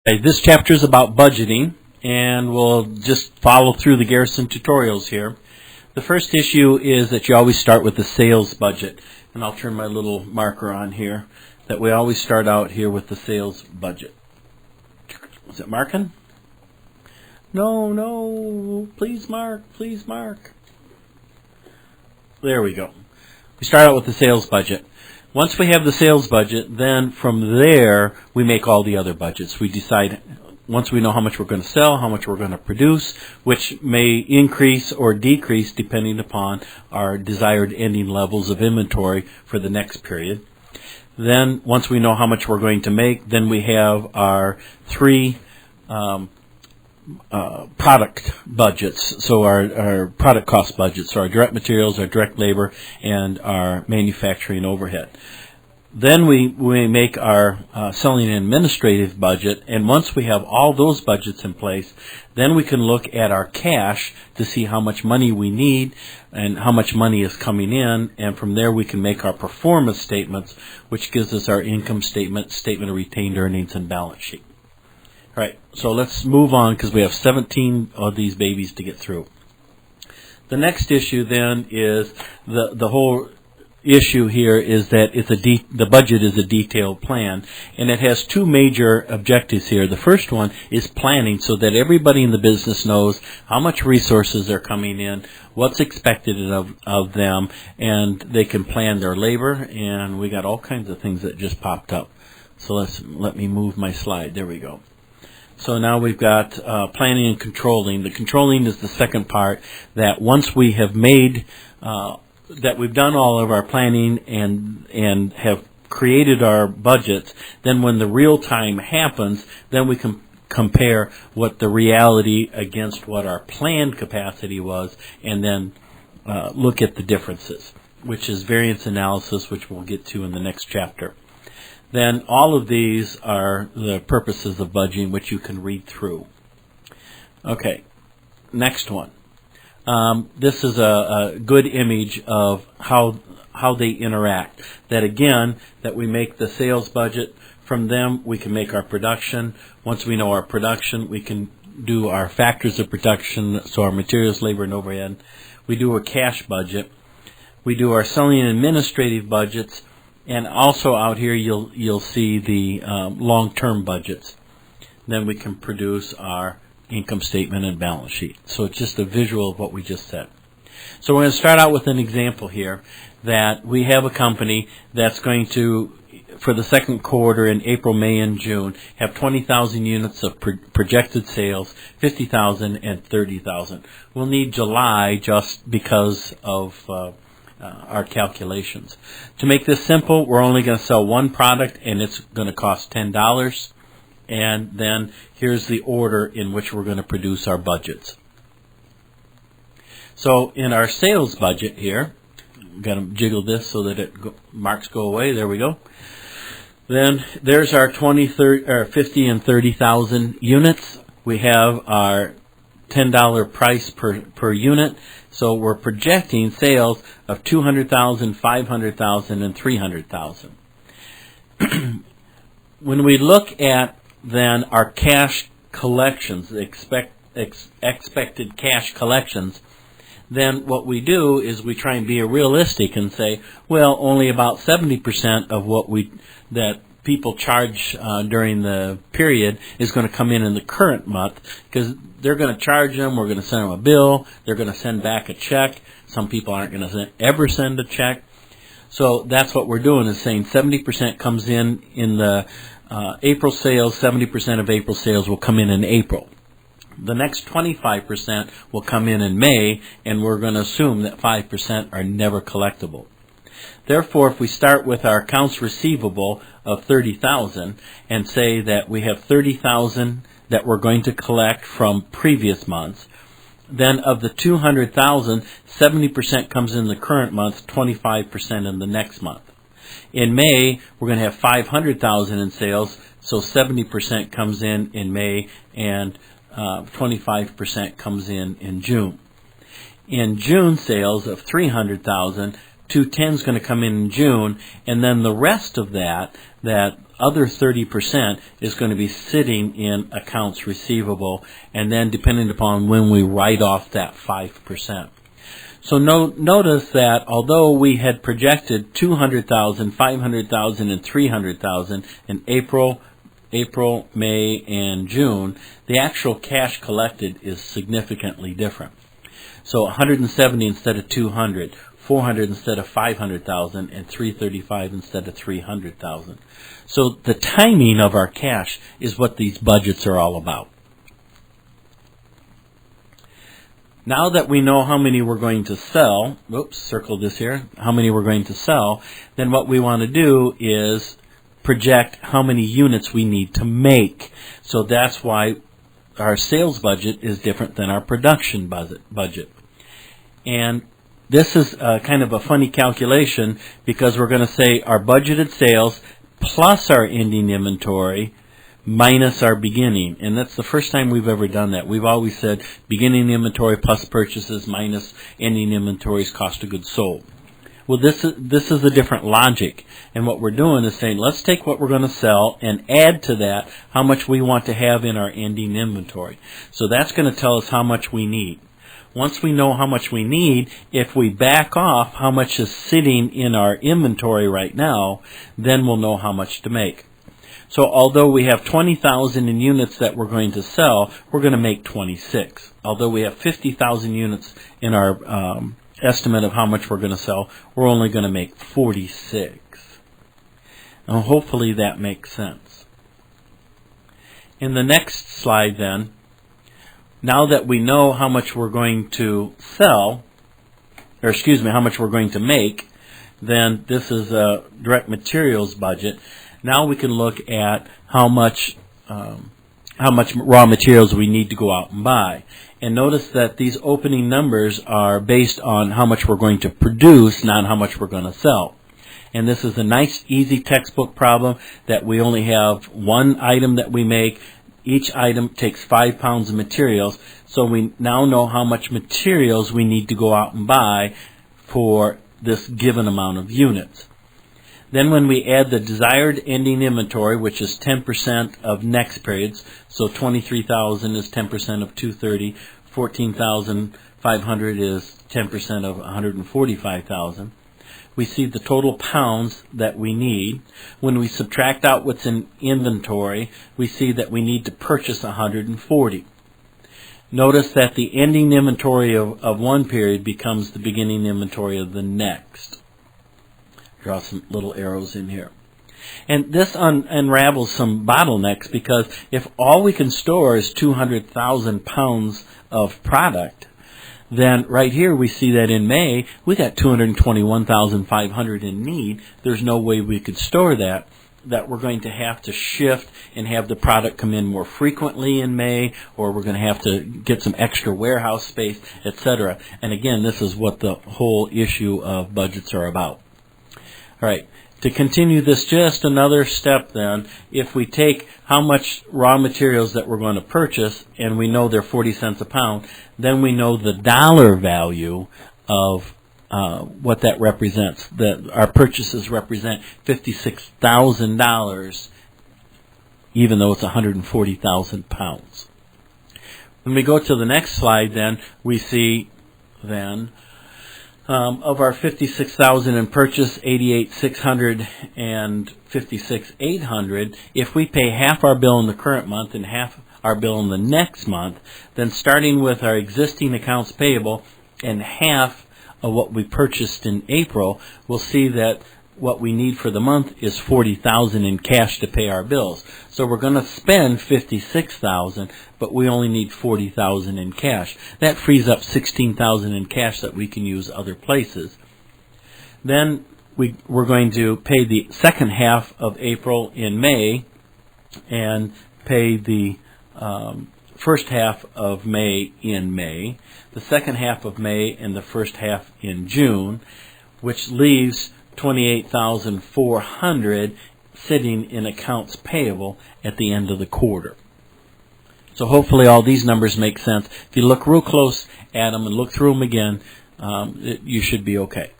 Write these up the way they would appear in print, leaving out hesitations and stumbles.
Okay, this chapter is about budgeting, and we'll just follow through the Garrison tutorials here. The first issue is that you always start with the sales budget, and I'll turn my little marker on here, that we always start out here with the sales budget. Was it marking? No, please mark, please mark. There we go. We start out with the sales budget. Once we have the sales budget, then from there we make all the other budgets. We decide, once we know how much we're going to sell, how much we're going to produce, which may increase or decrease depending upon our desired ending levels of inventory for the next period. Then once we know how much we're going to make, then we have our three product budgets, so our product cost budgets, so our direct materials, our direct labor, and our manufacturing overhead. Then we make our selling and administrative budget, and once we have all those budgets in place, then we can look at our cash to see how much money we need and how much money is coming in, and from there we can make our performance statements, which gives us our income statement, statement of retained earnings, and balance sheet. Right, so let's move on because we have 17 of these babies to get through. The next issue then is the whole issue here is that the budget is a detailed plan, and it has two major objectives here. The first one is planning, so that everybody in the business knows how much resources are coming in, what's expected of them, and they can plan their labor. And we got all kinds of things that just popped up. So let me move my slide. There we go. So now we've got planning and controlling. The controlling is the second part, that once we have made, that we've done all of our planning and have created our budgets, then when the real time happens, then we can compare what the reality against what our planned capacity was, and then look at the differences, which is variance analysis, which we'll get to in the next chapter. Then all of these are the purposes of budgeting, which you can read through. Okay, next one. This is a good image of how they interact. That again, that we make the sales budget. From them, we can make our production. Once we know our production, we can do our factors of production, so our materials, labor, and overhead. We do a cash budget. We do our selling and administrative budgets. And also out here you'll see the long-term budgets. Then we can produce our income statement and balance sheet. So it's just a visual of what we just said. So we're going to start out with an example here, that we have a company that's going to, for the second quarter in April, May, and June, have 20,000 units of projected sales, 50,000 and 30,000. We'll need July just because of our calculations. To make this simple, we're only going to sell one product, and it's going to cost $10. And then here's the order in which we're going to produce our budgets. So in our sales budget here, I'm going to jiggle this so that marks go away. There we go. Then there's our 20, 30, or 50, and 30,000 units. We have our $10 price per unit. So we're projecting sales of 200,000, 500,000, and 300,000. When we look at then our cash collections, expected cash collections, then what we do is we try and be realistic and say, well, only about 70% of what that people charge during the period is going to come in the current month, because they're going to charge them, we're going to send them a bill, they're going to send back a check. Some people aren't going to ever send a check. So that's what we're doing, is saying 70% comes in the April sales, 70% of April sales will come in April. The next 25% will come in May, and we're going to assume that 5% are never collectible. Therefore, if we start with our accounts receivable of 30,000 and say that we have 30,000 that we're going to collect from previous months, then of the 200,000, 70% comes in the current month, 25% in the next month. In May, we're going to have 500,000 in sales, so 70% comes in May, and 25% comes in June. In June sales of 300,000, 210 is going to come in June, and then the rest of that other 30% is going to be sitting in accounts receivable, and then depending upon when we write off that 5%. So notice that although we had projected $200,000, $500,000, and $300,000 in April, May, and June, the actual cash collected is significantly different. So 170 instead of 200, 400 instead of 500,000, and 335 instead of 300,000. So the timing of our cash is what these budgets are all about. Now that we know how many we're going to sell, circle this here, how many we're going to sell, then what we want to do is project how many units we need to make. So that's why our sales budget is different than our production budget. And this is kind of a funny calculation because we're going to say our budgeted sales plus our ending inventory minus our beginning. And that's the first time we've ever done that. We've always said beginning inventory plus purchases minus ending inventory's cost of goods sold. Well, this is a different logic. And what we're doing is saying, let's take what we're going to sell and add to that how much we want to have in our ending inventory. So that's going to tell us how much we need. Once we know how much we need, if we back off how much is sitting in our inventory right now, then we'll know how much to make. So although we have 20,000 in units that we're going to sell, we're going to make 26. Although we have 50,000 units in our estimate of how much we're going to sell, we're only going to make 46. Now hopefully that makes sense. In the next slide then, now that we know how much we're going to sell, or excuse me, how much we're going to make, then this is a direct materials budget. Now we can look at how much raw materials we need to go out and buy. And notice that these opening numbers are based on how much we're going to produce, not how much we're going to sell. And this is a nice, easy textbook problem that we only have one item that we make. Each item takes 5 pounds of materials, so we now know how much materials we need to go out and buy for this given amount of units. Then when we add the desired ending inventory, which is 10% of next periods, so 23,000 is 10% of 230, 14,500 is 10% of 145,000. We see the total pounds that we need. When we subtract out what's in inventory, we see that we need to purchase 140. Notice that the ending inventory of one period becomes the beginning inventory of the next. Draw some little arrows in here. And this unravels some bottlenecks, because if all we can store is 200,000 pounds of product, then right here we see that in May we got 221,500 in need. There's no way we could store that we're going to have to shift and have the product come in more frequently in May, or we're going to have to get some extra warehouse space, etc. And again, this is what the whole issue of budgets are about. All right, to continue this just another step then, if we take how much raw materials that we're going to purchase, and we know they're 40 cents a pound, then we know the dollar value of what that represents. That our purchases represent $56,000, even though it's 140,000 pounds. When we go to the next slide, then we see then of our 56,000 in purchase, 88,600 and 56,800. If we pay half our bill in the current month and half our bill in the next month, then starting with our existing accounts payable and half of what we purchased in April, we'll see that what we need for the month is 40,000 in cash to pay our bills. So we're going to spend 56,000, but we only need 40,000 in cash. That frees up 16,000 in cash that we can use other places. Then we're going to pay the second half of April in May and pay the first half of May in May, the second half of May and the first half in June, which leaves 28,400 sitting in accounts payable at the end of the quarter. So hopefully all these numbers make sense. If you look real close at them and look through them again, you should be okay.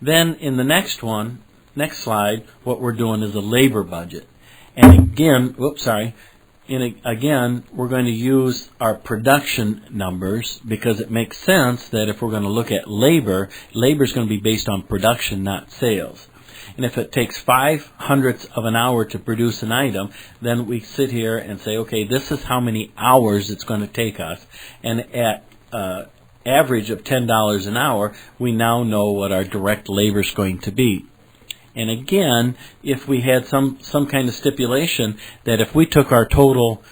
Then in the next one, next slide, what we're doing is a labor budget. And again, again, we're going to use our production numbers because it makes sense that if we're going to look at labor, labor is going to be based on production, not sales. And if it takes 0.05 of an hour to produce an item, then we sit here and say, okay, this is how many hours it's going to take us. And at average of $10 an hour, we now know what our direct labor is going to be. And again, if we had some kind of stipulation that if we took our total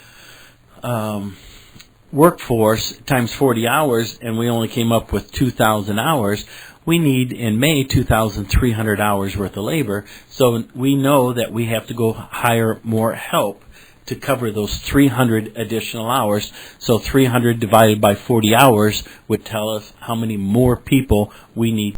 workforce times 40 hours and we only came up with 2,000 hours, we need in May 2,300 hours worth of labor. So we know that we have to go hire more help to cover those 300 additional hours. So 300 divided by 40 hours would tell us how many more people we need